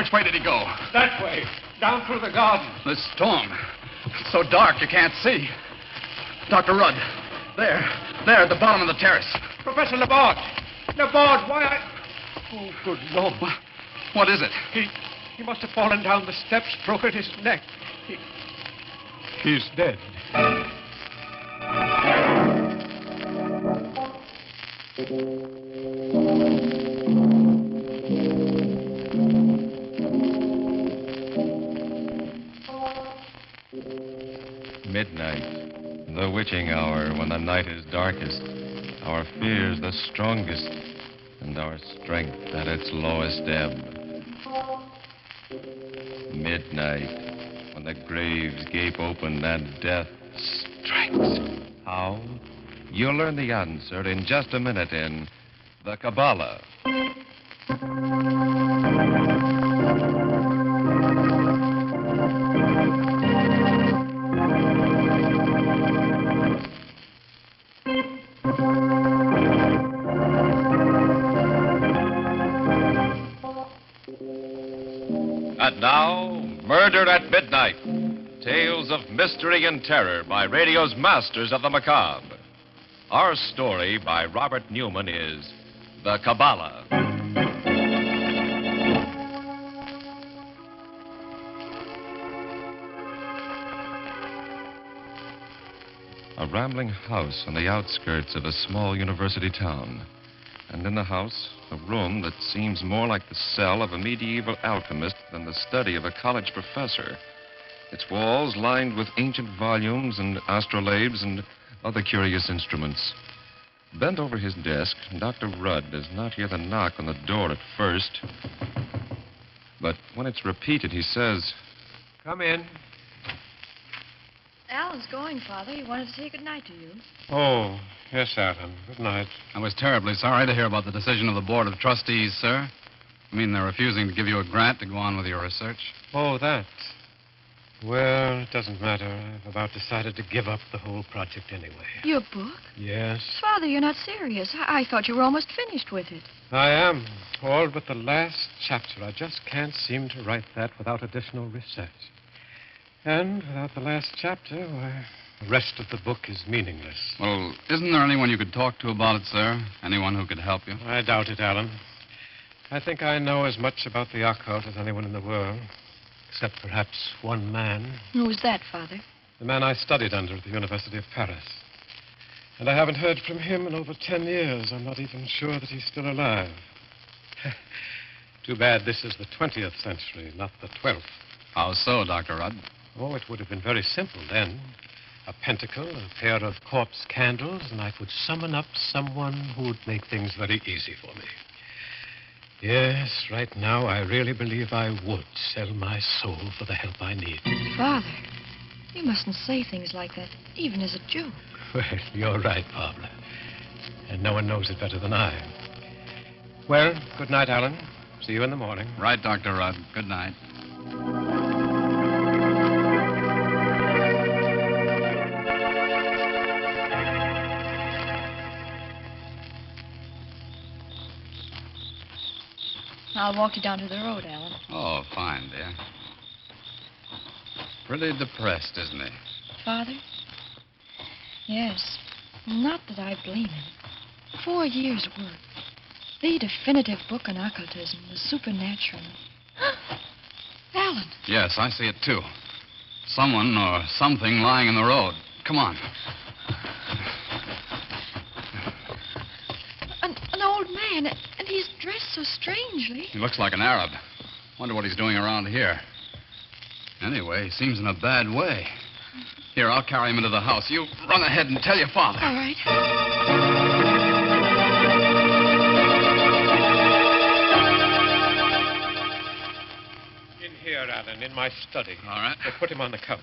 Which way did he go? That way. Down through the garden. This storm. It's so dark you can't see. Dr. Rudd. There, at the bottom of the terrace. Professor Laborde. Laborde, why Oh, good Lord. What is it? He must have fallen down the steps, broken his neck. He's dead. Midnight, the witching hour, when the night is darkest, our fears the strongest, and our strength at its lowest ebb. Midnight, when the graves gape open and death strikes. How? You'll learn the answer in just a minute in The Kabala. And now, Murder at Midnight. Tales of mystery and terror by radio's masters of the macabre. Our story by Robert Newman is The Kabala. A rambling house on the outskirts of a small university town. And in the house, a room that seems more like the cell of a medieval alchemist than the study of a college professor. Its walls lined with ancient volumes and astrolabes and other curious instruments. Bent over his desk, Dr. Rudd does not hear the knock on the door at first. But when it's repeated, he says, Come in. Alan's going, Father. He wanted to say good night to you. Oh, yes, Alan. Good night. I was terribly sorry to hear about the decision of the Board of Trustees, sir. I mean, they're refusing to give you a grant to go on with your research. Oh, that. Well, it doesn't matter. I've about decided to give up the whole project anyway. Your book? Yes. Father, you're not serious. I thought you were almost finished with it. I am. All but the last chapter. I just can't seem to write that without additional research. And without the last chapter, why, the rest of the book is meaningless. Well, isn't there anyone you could talk to about it, sir? Anyone who could help you? I doubt it, Alan. I think I know as much about the occult as anyone in the world. Except perhaps one man. Who was that, Father? The man I studied under at the University of Paris. And I haven't heard from him in over 10 years. I'm not even sure that he's still alive. Too bad this is the 20th century, not the 12th. How so, Dr. Rudd? Oh, it would have been very simple then. A pentacle, a pair of corpse candles, and I could summon up someone who would make things very easy for me. Yes, right now I really believe I would sell my soul for the help I need. Father, you mustn't say things like that, even as a joke. Well, you're right, Barbara. And no one knows it better than I. Well, good night, Alan. See you in the morning. Right, Dr. Rudd. Good night. I'll walk you down to the road, Alan. Oh, fine, dear. Pretty depressed, isn't he? Father? Yes. Not that I blame him. 4 years' work. The definitive book on occultism, the supernatural. Alan! Yes, I see it, too. Someone or something lying in the road. Come on. An old man, and he's dressed so strangely. He looks like an Arab. Wonder what he's doing around here. Anyway, he seems in a bad way. Here, I'll carry him into the house. You run ahead and tell your father. All right. In here, Alan, in my study. All right. They put him on the couch.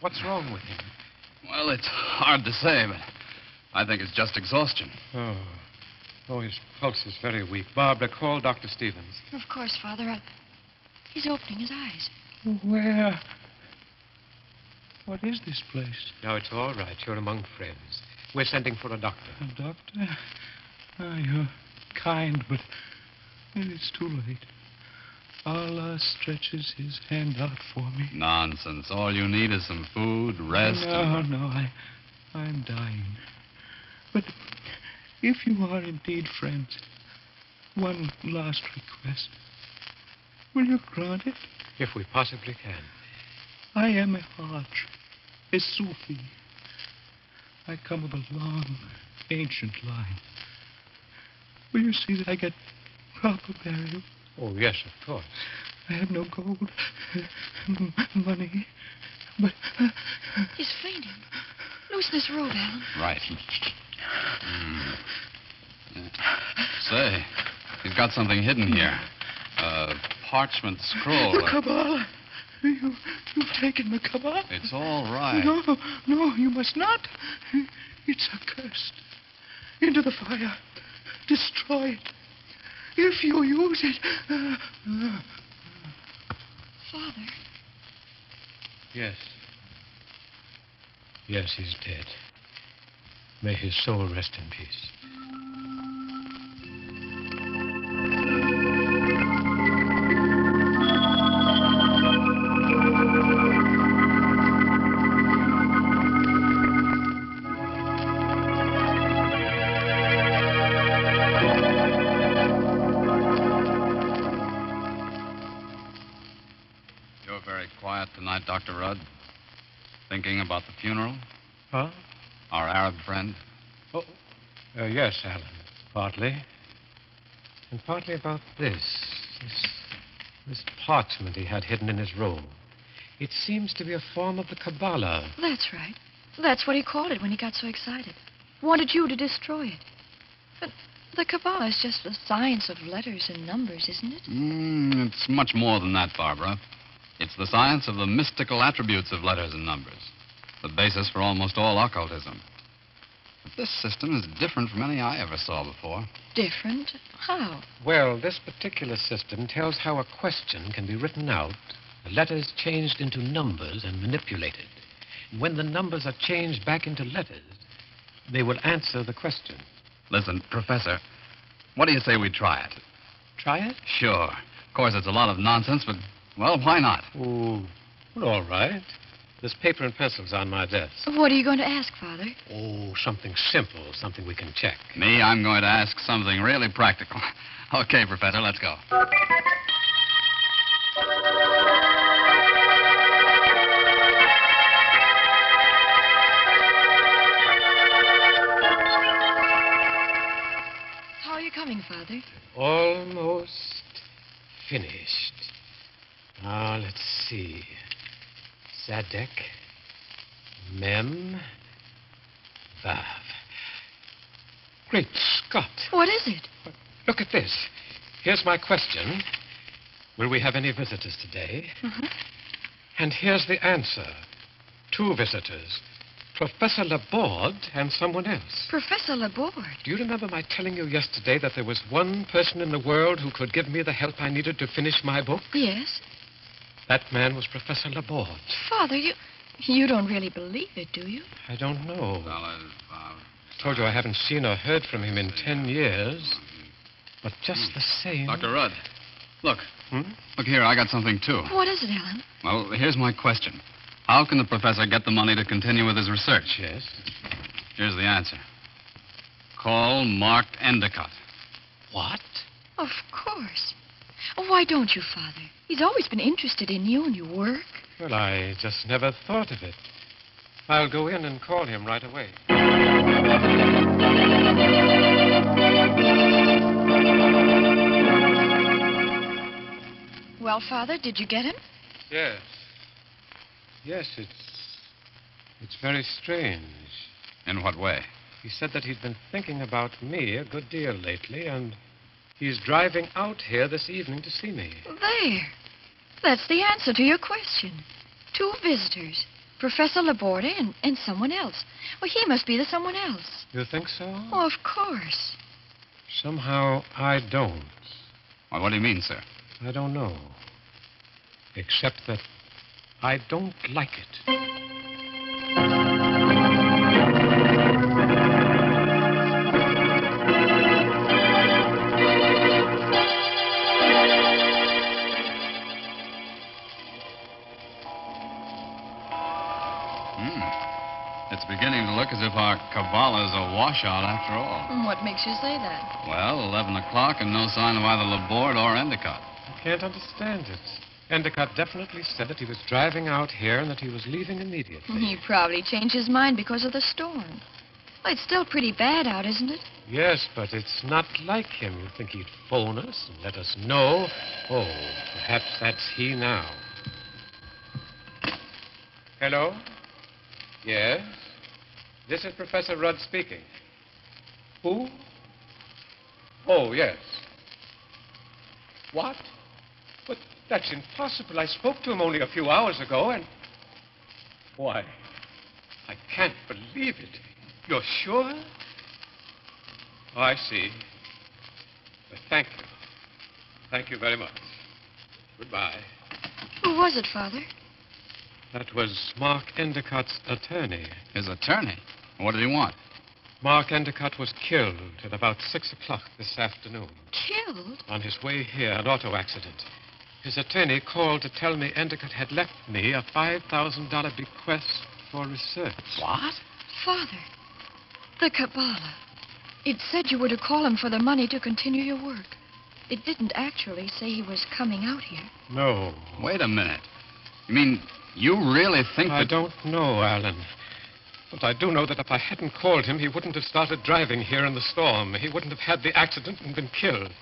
What's wrong with him? Well, it's hard to say, but I think it's just exhaustion. Oh, his pulse is very weak. Barbara, call Dr. Stevens. Of course, Father. He's opening his eyes. Where? What is this place? Now, it's all right. You're among friends. We're sending for a doctor. A doctor? You're kind, but it's too late. Allah stretches his hand out for me. Nonsense. All you need is some food, rest. I'm dying. But if you are indeed friends, one last request. Will you grant it? If we possibly can. I am a Hajj, a Sufi. I come of a long, ancient line. Will you see that I get proper burial? Oh, yes, of course. I have no gold, money, but... He's fainting. Loosen his robe, Alan. Right. Say, he's got something hidden here. A parchment scroll. The Kabbalah. You've taken the Kabbalah. It's all right. No, you must not. It's accursed. Into the fire. Destroy it. If you use it... Father. Yes. Yes, he's dead. May his soul rest in peace. You're very quiet tonight, Dr. Rudd. Thinking about the funeral? Huh? Our Arab friend? Oh, yes, Alan. Partly. And partly about this. This parchment he had hidden in his robe. It seems to be a form of the Kabbalah. That's right. That's what he called it when he got so excited. Wanted you to destroy it. But the Kabbalah is just the science of letters and numbers, isn't it? It's much more than that, Barbara. It's the science of the mystical attributes of letters and numbers. The basis for almost all occultism. But this system is different from any I ever saw before. Different? How? Well, this particular system tells how a question can be written out, the letters changed into numbers and manipulated. When the numbers are changed back into letters, they will answer the question. Listen, Professor, what do you say we try it? Try it? Sure. Of course, it's a lot of nonsense, but, well, why not? Oh, well, all right. There's paper and pencils on my desk. What are you going to ask, Father? Oh, something simple, something we can check. Me, I'm going to ask something really practical. Okay, Professor, let's go. How are you coming, Father? Almost finished. Now, let's see. Zadek, Mem, Vav. Great Scott. What is it? Look at this. Here's my question. Will we have any visitors today? Uh-huh. And here's the answer. 2 visitors. Professor Laborde and someone else. Professor Laborde. Do you remember my telling you yesterday that there was one person in the world who could give me the help I needed to finish my book? Yes. That man was Professor Laborde. Father, you don't really believe it, do you? I don't know. Fellas, Told you I haven't seen or heard from him in 10 years. But just the same... Dr. Rudd, look. Hmm? Look here, I got something, too. What is it, Alan? Well, here's my question. How can the professor get the money to continue with his research? Yes? Here's the answer. Call Mark Endicott. What? Of course. Why don't you, Father? He's always been interested in you and your work. Well, I just never thought of it. I'll go in and call him right away. Well, Father, did you get him? Yes. Yes, it's very strange. In what way? He said that he'd been thinking about me a good deal lately, and he's driving out here this evening to see me. There. That's the answer to your question. 2 visitors. Professor Laborde and someone else. Well, he must be the someone else. You think so? Oh, of course. Somehow I don't. Well, what do you mean, sir? I don't know. Except that I don't like it. look as if our Kabala's a washout after all. What makes you say that? Well, 11 o'clock and no sign of either Laborde or Endicott. I can't understand it. Endicott definitely said that he was driving out here and that he was leaving immediately. He probably changed his mind because of the storm. Well, it's still pretty bad out, isn't it? Yes, but it's not like him. You'd think he'd phone us and let us know. Oh, perhaps that's he now. Hello? Yes? This is Professor Rudd speaking. Who? Oh, yes. What? But that's impossible. I spoke to him only a few hours ago, and... Why, I can't believe it. You're sure? Oh, I see. Well, thank you. Thank you very much. Goodbye. Who was it, Father? That was Mark Endicott's attorney. His attorney? What did he want? Mark Endicott was killed at about 6 o'clock this afternoon. Killed? On his way here, an auto accident. His attorney called to tell me Endicott had left me a $5,000 bequest for research. What? Father, the Kabala. It said you were to call him for the money to continue your work. It didn't actually say he was coming out here. No. Wait a minute. You mean you really think I that... don't know, Alan. But I do know that if I hadn't called him, he wouldn't have started driving here in the storm. He wouldn't have had the accident and been killed.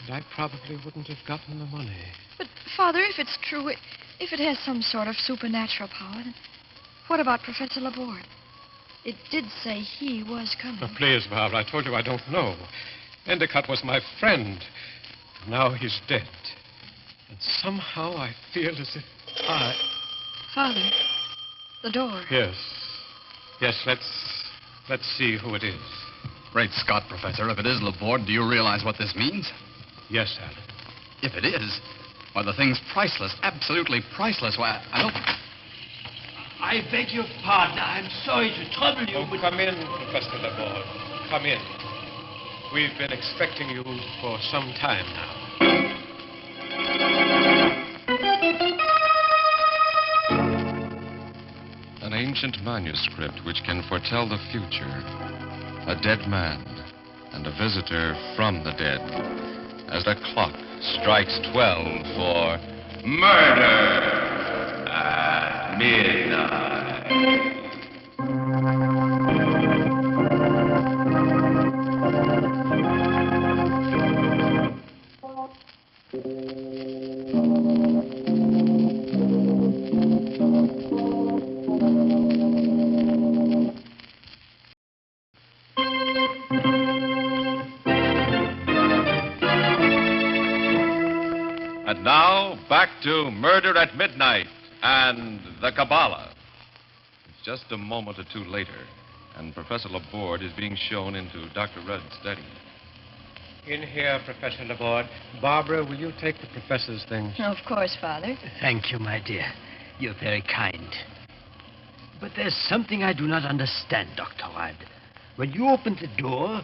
And I probably wouldn't have gotten the money. But, Father, if it's true, if it has some sort of supernatural power, then what about Professor Laborde? It did say he was coming. Oh, please, Barbara, I told you I don't know. Endicott was my friend. Now he's dead. And somehow I feel as if I... Father, the door. Yes. Yes, let's see who it is. Great Scott, Professor, if it is Laborde, do you realize what this means? Yes, Alan. If it is, why, the thing's priceless, absolutely priceless. Why, I don't... I beg your pardon. I'm sorry to trouble you, but... Come in, Professor Laborde. Come in. We've been expecting you for some time now. An ancient manuscript which can foretell the future. A dead man and a visitor from the dead. As the clock strikes 12 for murder at midnight. And now, back to Murder at Midnight and the Kabbalah. It's just a moment or two later, and Professor Laborde is being shown into Dr. Rudd's study. In here, Professor Laborde. Barbara, will you take the professor's things? Of course, Father. Thank you, my dear. You're very kind. But there's something I do not understand, Dr. Rudd. When you opened the door,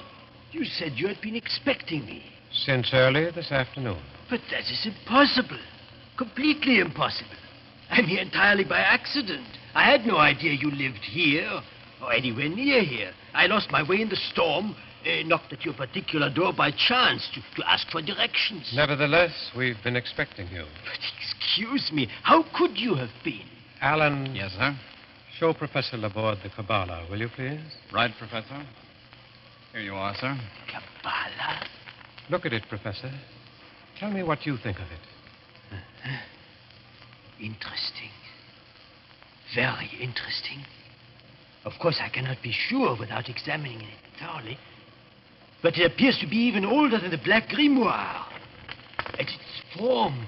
you said you had been expecting me. Since early this afternoon. But that is impossible. Completely impossible. I'm here entirely by accident. I had no idea you lived here or anywhere near here. I lost my way in the storm, knocked at your particular door by chance to ask for directions. Nevertheless, we've been expecting you. But excuse me, how could you have been? Alan. Yes, sir? Show Professor Laborde the Kabbalah, will you, please? Right, Professor. Here you are, sir. Kabbalah? Look at it, Professor. Tell me what you think of it. Interesting. Very interesting. Of course, I cannot be sure without examining it thoroughly. But it appears to be even older than the Black Grimoire. And its form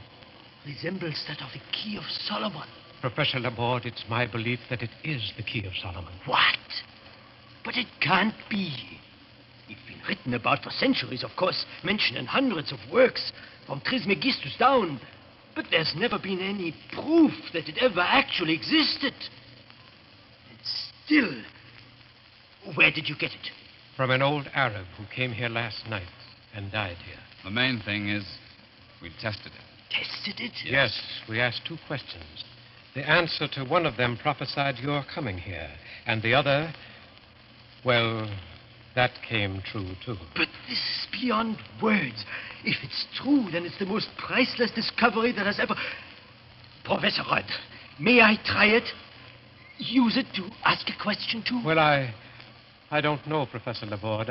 resembles that of the Key of Solomon. Professor Laborde, it's my belief that it is the Key of Solomon. What? But it can't be. It's been written about for centuries, of course, mentioned in hundreds of works, from Trismegistus down. But there's never been any proof that it ever actually existed. And still, where did you get it? From an old Arab who came here last night and died here. The main thing is we tested it. Tested it? Yes, we asked two questions. The answer to one of them prophesied your coming here, and the other Well, that came true, too. But this is beyond words. If it's true, then it's the most priceless discovery that has ever... Professor Rudd, may I try it? Use it to ask a question to? Well, I don't know, Professor Laborde.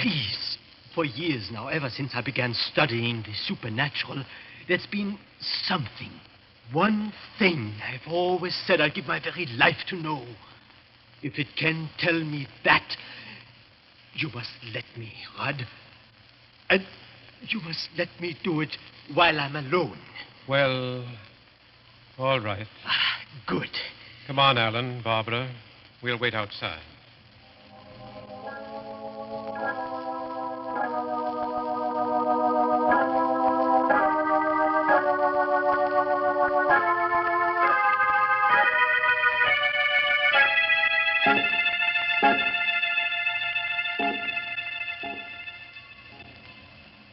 Please. For years now, ever since I began studying the supernatural, there's been something. One thing I've always said I'd give my very life to know. If it can tell me that, you must let me, Rudd. And you must let me do it while I'm alone. Well, all right. Good. Come on, Alan, Barbara. We'll wait outside.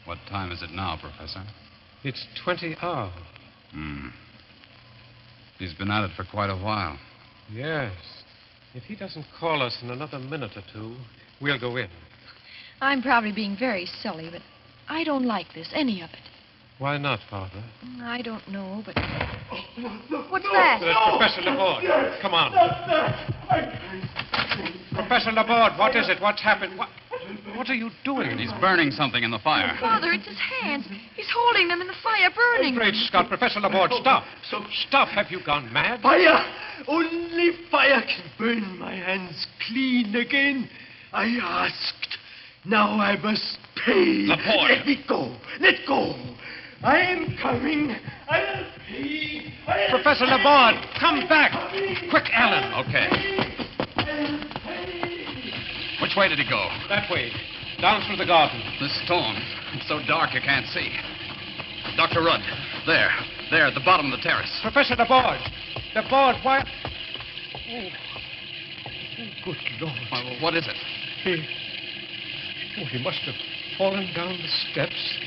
What time is it now, Professor? It's 20 hours. He's been at it for quite a while. Yes. If he doesn't call us in another minute or two, we'll go in. I'm probably being very silly, but I don't like this, any of it. Why not, Barbara? I don't know, but... What's that? Professor Laborde. Come on. Professor Laborde, what is it? What's happened? What are you doing? He's burning something in the fire. Father, it's his hands. He's holding them in the fire, burning. Great Scott, Professor Laborde, stop. Stop. Have you gone mad? Fire! Only fire can burn my hands clean again. I asked. Now I must pay. Laborde. Let me go. Let go. I am coming. I'll pay. Professor Laborde, come back. Quick, Alan. Okay. Which way did he go? That way. Down through the garden. This storm. It's so dark you can't see. Dr. Rudd. There, at the bottom of the terrace. Professor Laborde. Laborde, why... Oh, good Lord. Well, what is it? He must have fallen down the steps,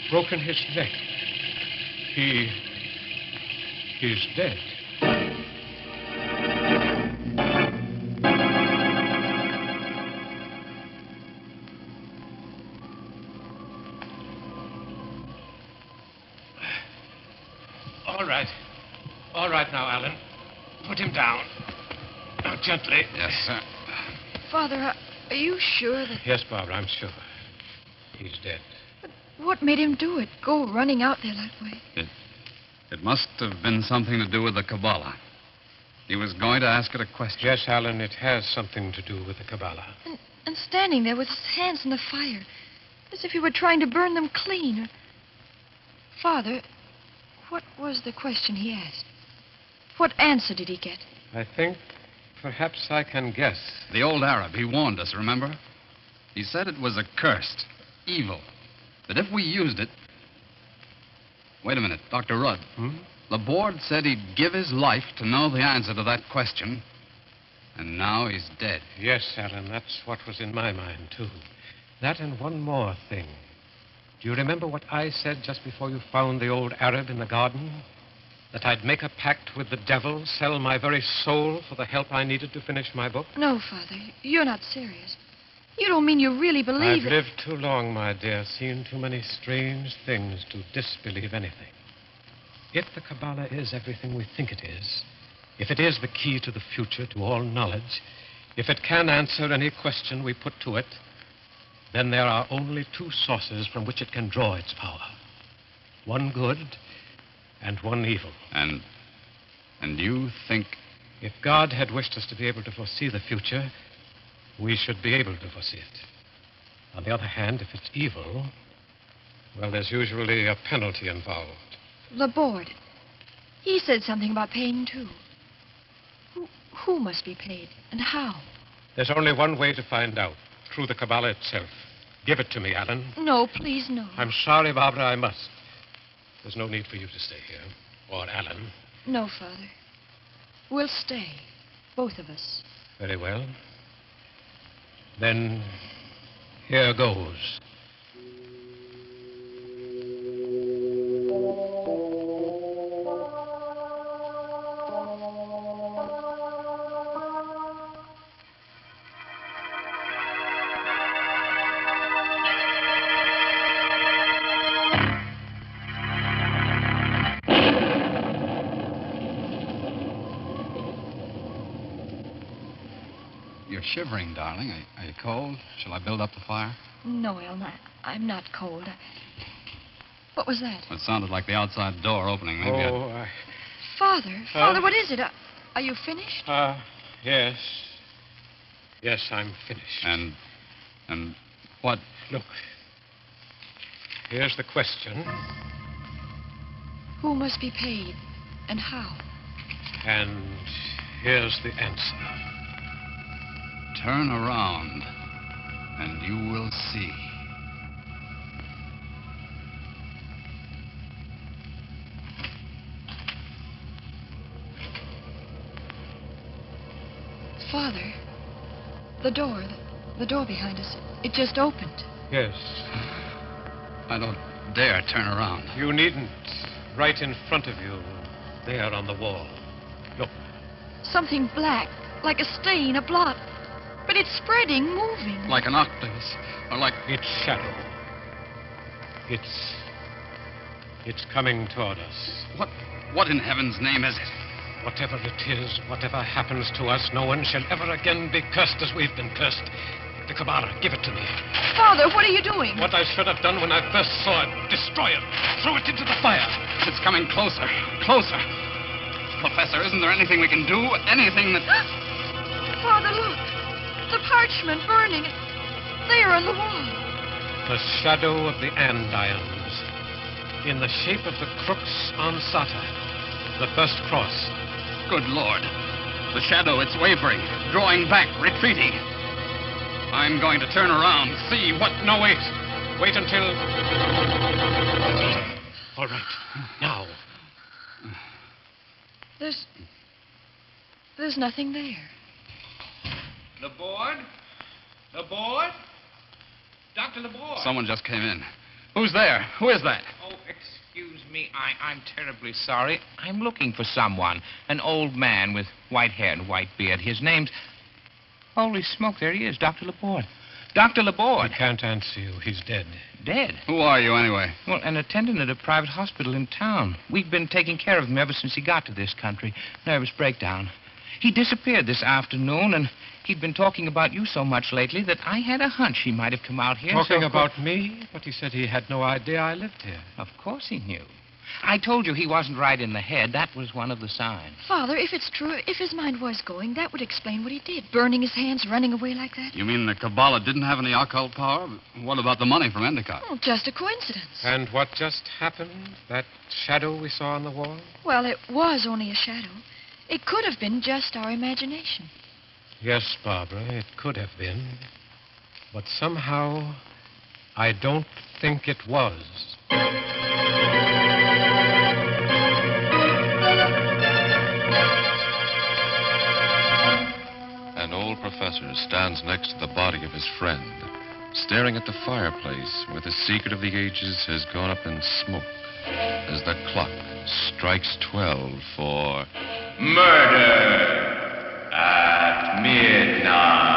broken his neck. He's dead. All right now, Alan. Put him down. Now, gently. Yes, sir. Father, are you sure that... Yes, Barbara, I'm sure. He's dead. But what made him do it? Go running out there that way? It must have been something to do with the Kabala. He was going to ask it a question. Yes, Alan, it has something to do with the Kabbalah. And standing there with his hands in the fire, as if he were trying to burn them clean. Father, what was the question he asked? What answer did he get? I think perhaps I can guess. The old Arab, he warned us, remember? He said it was accursed, evil. That if we used it... Wait a minute, Dr. Rudd. Laborde said he'd give his life to know the answer to that question. And now he's dead. Yes, Alan, that's what was in my mind, too. That and one more thing. Do you remember what I said just before you found the old Arab in the garden? That I'd make a pact with the devil, sell my very soul for the help I needed to finish my book? No, Father, you're not serious. You don't mean you really believe I've lived too long, my dear, seen too many strange things to disbelieve anything. If the Kabbalah is everything we think it is, if it is the key to the future, to all knowledge, if it can answer any question we put to it, then there are only two sources from which it can draw its power. One good and one evil. And you think... If God had wished us to be able to foresee the future, we should be able to foresee it. On the other hand, if it's evil, well, there's usually a penalty involved. Laborde. He said something about paying, too. Who must be paid, and how? There's only one way to find out, through the Kabbalah itself. Give it to me, Alan. No, please, no. I'm sorry, Barbara, I must. There's no need for you to stay here. Or Alan. No, Father. We'll stay. Both of us. Very well. Then, here goes. shivering, darling. Are you cold? Shall I build up the fire? No, Elmer, I'm not cold. What was that? It sounded like the outside door opening. Maybe I'd... Father, what is it? Are you finished? Yes. Yes, I'm finished. And what? Look. Here's the question. Who must be paid and how? And here's the answer. Turn around, and you will see. Father, the door behind us, it just opened. Yes. I don't dare turn around. You needn't. Right in front of you, there on the wall. Look. Something black, like a stain, a blot. But it's spreading, moving. Like an octopus, or like... Its shadow. It's coming toward us. What in heaven's name is it? Whatever it is, whatever happens to us, no one shall ever again be cursed as we've been cursed. The Kabala, give it to me. Father, what are you doing? What I should have done when I first saw it. Destroy it. Throw it into the fire. It's coming closer, closer. Professor, isn't there anything we can do? Anything that... Father, look. The parchment burning. There on the wall. The shadow of the andirons. In the shape of the crux ansata. The first cross. Good Lord. The shadow, it's wavering, drawing back, retreating. I'm going to turn around, see what... No, wait. Wait until... All right. Now. There's nothing there. Laborde? Dr. Laborde? Someone just came in. Who's there? Who is that? Oh, excuse me. I'm terribly sorry. I'm looking for someone. An old man with white hair and white beard. His name's... Holy smoke, there he is, Dr. Laborde. Dr. Laborde. I can't answer you. He's dead. Dead? Who are you, anyway? Well, an attendant at a private hospital in town. We've been taking care of him ever since he got to this country. Nervous breakdown. He disappeared this afternoon, and he'd been talking about you so much lately that I had a hunch he might have come out here. Talking about me? But he said he had no idea I lived here. Of course he knew. I told you he wasn't right in the head. That was one of the signs. Father, if it's true, if his mind was going, that would explain what he did. Burning his hands, running away like that. You mean the Kabbalah didn't have any occult power? What about the money from Endicott? Oh, just a coincidence. And what just happened? That shadow we saw on the wall? Well, it was only a shadow. It could have been just our imagination. Yes, Barbara, it could have been. But somehow, I don't think it was. An old professor stands next to the body of his friend, staring at the fireplace where the secret of the ages has gone up in smoke as the clock strikes 12 for murder at midnight.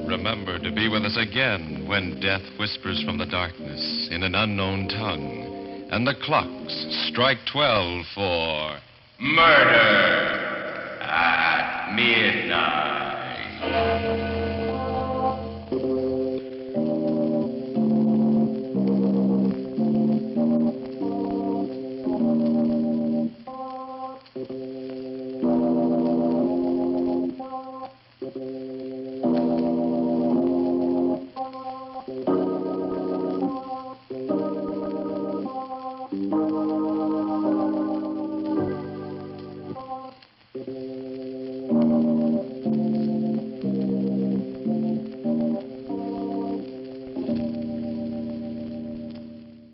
Remember to be with us again when death whispers from the darkness in an unknown tongue, and the clocks strike 12 for murder at midnight.